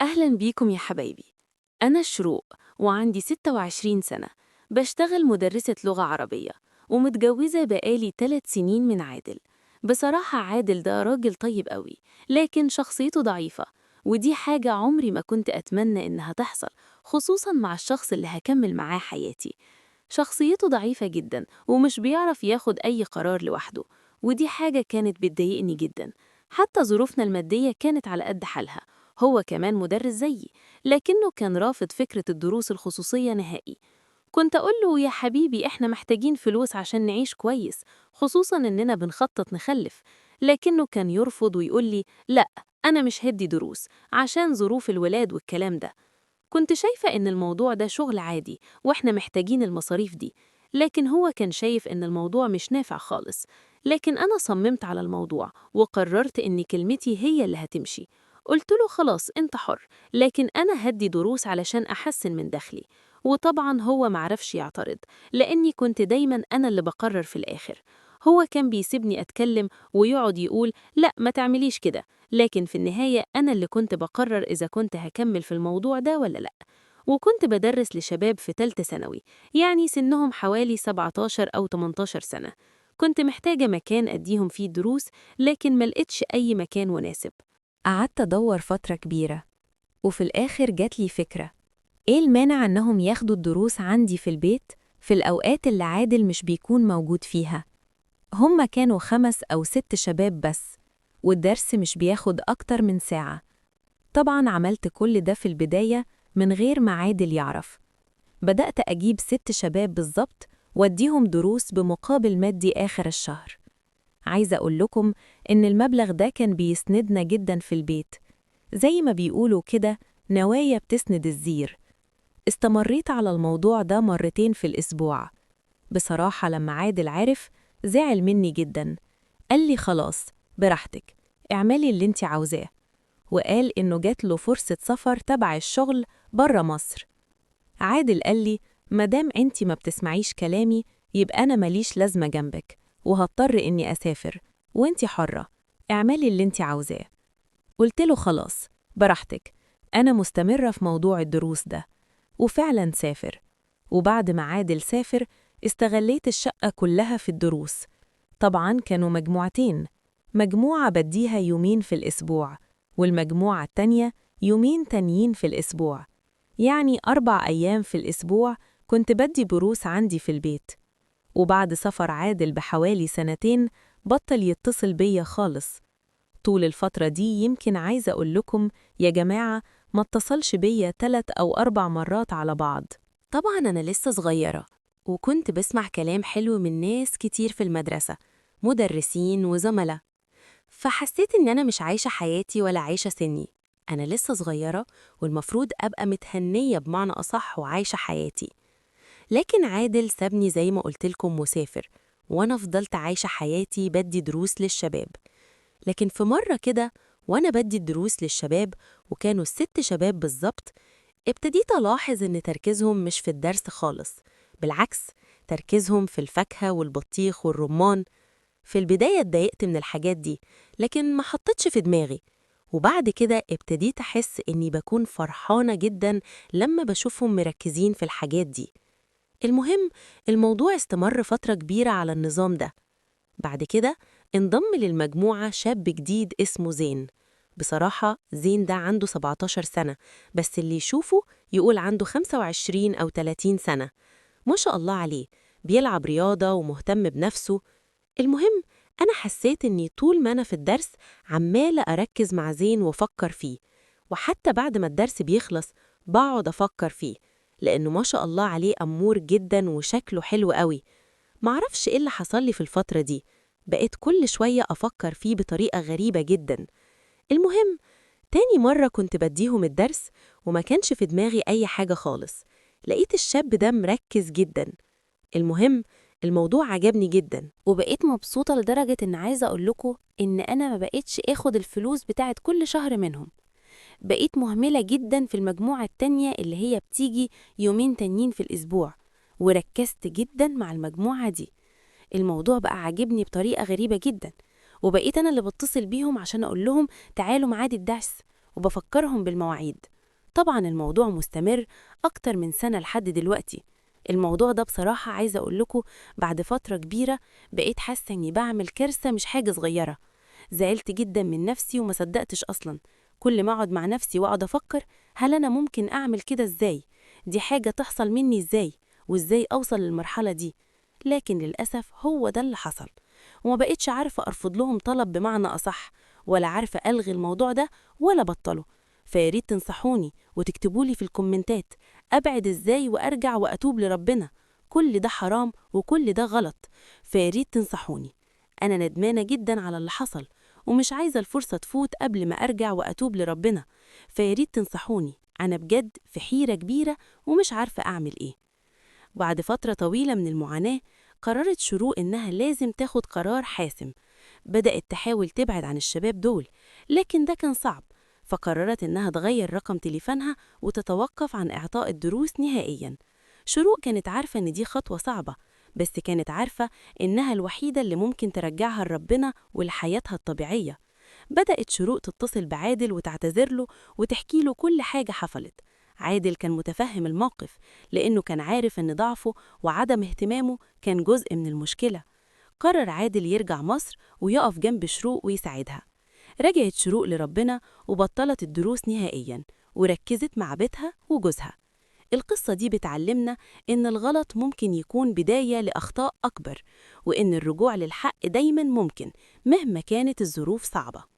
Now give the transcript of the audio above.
أهلا بيكم يا حبايبي. أنا شروق وعندي 26 سنة، بشتغل مدرسة لغة عربية ومتجوزة بقالي 3 سنين من عادل. بصراحة عادل ده راجل طيب قوي، لكن شخصيته ضعيفة، ودي حاجة عمري ما كنت أتمنى إنها تحصل، خصوصا مع الشخص اللي هكمل معاه حياتي. شخصيته ضعيفة جدا ومش بيعرف ياخد أي قرار لوحده، ودي حاجة كانت بتضايقني جدا. حتى ظروفنا المادية كانت على قد حالها، هو كمان مدرس زيي، لكنه كان رافض فكرة الدروس الخصوصية نهائي. كنت أقول له يا حبيبي إحنا محتاجين فلوس عشان نعيش كويس، خصوصا إننا بنخطط نخلف، لكنه كان يرفض ويقول لي لأ، أنا مش هدي دروس عشان ظروف الولاد والكلام ده. كنت شايفة إن الموضوع ده شغل عادي وإحنا محتاجين المصاريف دي، لكن هو كان شايف إن الموضوع مش نافع خالص. لكن أنا صممت على الموضوع وقررت إن كلمتي هي اللي هتمشي. قلت له خلاص أنت حر، لكن أنا هدي دروس علشان أحسن من دخلي. وطبعا هو معرفش يعترض، لأني كنت دايما أنا اللي بقرر في الآخر. هو كان بيسيبني أتكلم ويقعد يقول لا ما تعمليش كده، لكن في النهاية أنا اللي كنت بقرر إذا كنت هكمل في الموضوع ده ولا لأ. وكنت بدرس لشباب في تالتة ثانوي، يعني سنهم حوالي 17 أو 18 سنة. كنت محتاجة مكان أديهم فيه دروس، لكن ملقتش أي مكان مناسب. قعدت أدور فترة كبيرة، وفي الآخر جات لي فكرة. إيه المانع إنهم ياخدوا الدروس عندي في البيت في الأوقات اللي عادل مش بيكون موجود فيها؟ هما كانوا 5 أو 6 شباب بس، والدرس مش بياخد أكتر من ساعة. طبعا عملت كل ده في البداية من غير ما عادل يعرف. بدأت أجيب 6 شباب بالظبط واديهم دروس بمقابل مادي آخر الشهر. عايزة أقول لكم إن المبلغ ده كان بيسندنا جدا في البيت، زي ما بيقولوا كده، نوايا بتسند الزير. استمريت على الموضوع ده مرتين في الأسبوع. بصراحة لما عادل عرف زعل مني جدا، قال لي خلاص براحتك، اعملي اللي انت عاوزاه، وقال إنه جات له فرصة سفر تبع الشغل برا مصر. عادل قال لي مادام انتي ما بتسمعيش كلامي يبقى أنا ماليش لازمة جنبك، وهضطر إني أسافر، وانتي حرة، اعملي اللي انتي عاوزاه. قلت له خلاص براحتك، أنا مستمرة في موضوع الدروس ده. وفعلا سافر. وبعد ما عادل سافر استغليت الشقة كلها في الدروس. طبعا كانوا مجموعتين، مجموعة بديها يومين في الأسبوع، والمجموعة التانية يومين تانيين في الأسبوع، يعني 4 أيام في الأسبوع كنت بدي دروس عندي في البيت. وبعد سفر عادل بحوالي 2 سنين بطل يتصل بيا خالص. طول الفترة دي يمكن عايزة أقول لكم يا جماعة ما اتصلش بيا 3 أو 4 مرات على بعض. طبعا أنا لسه صغيرة، وكنت بسمع كلام حلو من ناس كتير في المدرسة، مدرسين وزملاء، فحسيت إن أنا مش عايشة حياتي ولا عايشة سني. أنا لسه صغيرة والمفروض أبقى متهنية بمعنى أصح وعايشة حياتي. لكن عادل سابني زي ما قلتلكم مسافر، وأنا فضلت عايشة حياتي بدي دروس للشباب. لكن في مرة كده وأنا بدي الدروس للشباب، وكانوا 6 شباب بالظبط، ابتديت ألاحظ إن تركيزهم مش في الدرس خالص، بالعكس تركيزهم في الفاكهة والبطيخ والرمان. في البداية اتضايقت من الحاجات دي، لكن ما حطيتش في دماغي. وبعد كده ابتديت أحس إني بكون فرحانة جدا لما بشوفهم مركزين في الحاجات دي. المهم، الموضوع استمر فترة كبيرة على النظام ده. بعد كده انضم للمجموعة شاب جديد اسمه زين. بصراحة زين ده عنده 17 سنة، بس اللي يشوفه يقول عنده 25 أو 30 سنة. ما شاء الله عليه، بيلعب رياضة ومهتم بنفسه. المهم، أنا حسيت إني طول ما أنا في الدرس عمالة أركز مع زين وأفكر فيه، وحتى بعد ما الدرس بيخلص بقعد أفكر فيه، لأنه ما شاء الله عليه أمور جدا وشكله حلو قوي. معرفش إيه اللي حصل لي في الفترة دي، بقيت كل شوية أفكر فيه بطريقة غريبة جدا. المهم، تاني مرة كنت بديهم الدرس وما كانش في دماغي أي حاجة خالص، لقيت الشاب ده مركز جدا. المهم، الموضوع عجبني جدا وبقيت مبسوطة لدرجة إن عايزة أقول لكم إن أنا ما بقيتش آخد الفلوس بتاعت كل شهر منهم. بقيت مهملة جدا في المجموعة التانية اللي هي بتيجي يومين تانيين في الأسبوع، وركزت جدا مع المجموعة دي. الموضوع بقى عاجبني بطريقة غريبة جدا، وبقيت أنا اللي بتصل بيهم عشان أقول لهم تعالوا معادي الدرس، وبفكرهم بالمواعيد. طبعا الموضوع مستمر أكتر من سنة لحد دلوقتي. الموضوع ده بصراحة عايزة أقول لكم بعد فترة كبيرة بقيت حاسة إني بعمل كارثة مش حاجة صغيرة. زعلت جدا من نفسي وما صدقتش أصلا. كل ما أقعد مع نفسي وأقعد أفكر هل أنا ممكن أعمل كده إزاي؟ دي حاجة تحصل مني إزاي؟ وإزاي أوصل للمرحلة دي؟ لكن للأسف هو ده اللي حصل، وما بقيتش عارفة أرفض لهم طلب بمعنى أصح، ولا عارفة ألغي الموضوع ده ولا بطله. فياريت تنصحوني وتكتبولي في الكومنتات أبعد إزاي وأرجع وأتوب لربنا. كل ده حرام وكل ده غلط، فياريت تنصحوني. أنا ندمانة جدا على اللي حصل، ومش عايزة الفرصة تفوت قبل ما أرجع وأتوب لربنا. فياريت تنصحوني، أنا بجد في حيرة كبيرة ومش عارفة أعمل إيه. بعد فترة طويلة من المعاناة قررت شروق إنها لازم تاخد قرار حاسم. بدأت تحاول تبعد عن الشباب دول، لكن ده كان صعب. فقررت إنها تغير رقم تليفونها وتتوقف عن إعطاء الدروس نهائياً. شروق كانت عارفة إن دي خطوة صعبة، بس كانت عارفة إنها الوحيدة اللي ممكن ترجعها لربنا ولحياتها الطبيعية. بدأت شروق تتصل بعادل وتعتذر له وتحكي له كل حاجة حصلت. عادل كان متفهم الموقف، لأنه كان عارف إن ضعفه وعدم اهتمامه كان جزء من المشكلة. قرر عادل يرجع مصر ويقف جنب شروق ويساعدها. رجعت شروق لربنا وبطلت الدروس نهائياً، وركزت مع بيتها وجوزها. القصة دي بتعلمنا إن الغلط ممكن يكون بداية لأخطاء أكبر، وإن الرجوع للحق دايماً ممكن مهما كانت الظروف صعبة.